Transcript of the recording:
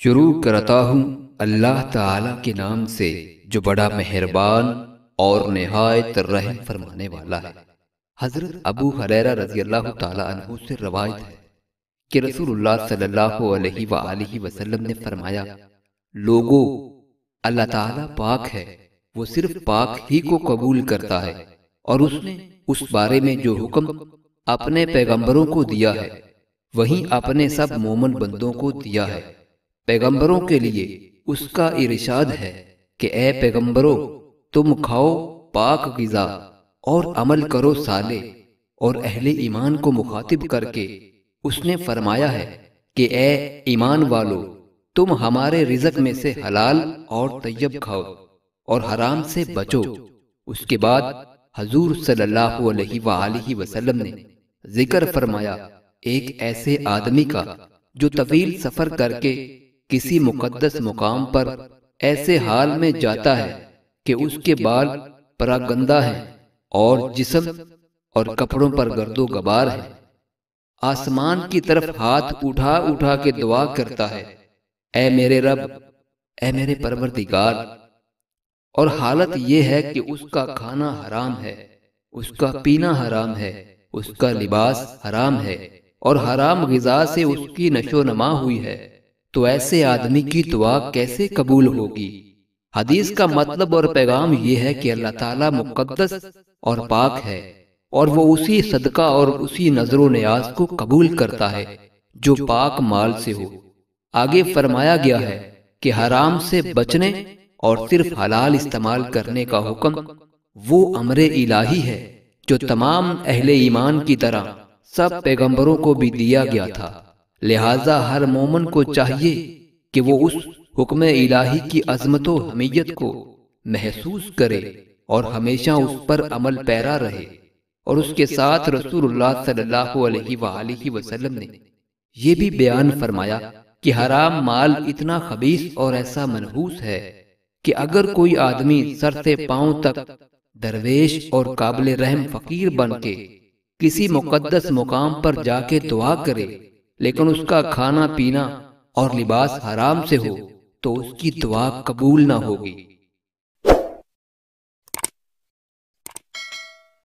شروع کرتا ہوں اللہ تعالی کے نام سے جو بڑا مہربان اور نہایت رحم فرمانے والا ہے۔ حضرت ابو ہریرہ رضی اللہ تعالی عنہ سے روایت ہے کہ رسول اللہ صلی اللہ علیہ وآلہ وسلم نے فرمایا، لوگو، اللہ تعالی پاک ہے، وہ صرف پاک ہی کو قبول کرتا ہے، اور اس نے اس بارے میں جو حکم اپنے پیغمبروں کو دیا ہے وہیں اپنے سب مومن بندوں کو دیا ہے۔ پیغمبروں کے لیے اس کا ارشاد ہے کہ اے پیغمبروں، تم کھاؤ پاک غذا اور عمل کرو صالح، اور اہل ایمان کو مخاطب کر کے اس نے فرمایا ہے کہ اے ایمان والو، تم ہمارے رزق میں سے حلال اور طیب کھاؤ اور حرام سے بچو۔ اس کے بعد حضور صلی اللہ علیہ وآلہ وسلم نے ذکر فرمایا ایک ایسے آدمی کا جو طویل سفر کر کے کسی مقدس مقام پر ایسے حال میں جاتا ہے کہ اس کے بال پراگندہ ہیں اور جسم اور کپڑوں پر گرد و غبار ہے، آسمان کی طرف ہاتھ اٹھا اٹھا کے دعا کرتا ہے، اے میرے رب، اے میرے پروردگار، اور حالت یہ ہے کہ اس کا کھانا حرام ہے، اس کا پینا حرام ہے، اس کا لباس حرام ہے، اور حرام غذا سے اس کی نشو و نما ہوئی ہے، تو ایسے آدمی کی دعا کیسے قبول ہوگی؟ حدیث کا مطلب اور پیغام یہ ہے کہ اللہ تعالیٰ مقدس اور پاک ہے، اور وہ اسی صدقہ اور اسی نظر و نیاز کو قبول کرتا ہے جو پاک مال سے ہو۔ آگے فرمایا گیا ہے کہ حرام سے بچنے اور صرف حلال استعمال کرنے کا حکم وہ امر الہی ہے جو تمام اہل ایمان کی طرح سب پیغمبروں کو بھی دیا گیا تھا، لہذا ہر مومن کو چاہیے کہ وہ اس حکم الہی کی عظمت و حمیت کو محسوس کرے اور ہمیشہ اس پر عمل پیرا رہے۔ اور اس کے ساتھ رسول اللہ صلی اللہ علیہ وآلہ وسلم نے یہ بھی بیان فرمایا کہ حرام مال اتنا خبیث اور ایسا منحوس ہے کہ اگر کوئی آدمی سر سے پاؤں تک درویش اور قابل رحم فقیر بن کے کسی مقدس مقام پر جا کے دعا کرے لیکن اس کا کھانا پینا اور لباس حرام سے ہو تو اس کی دعا قبول نہ ہوگی۔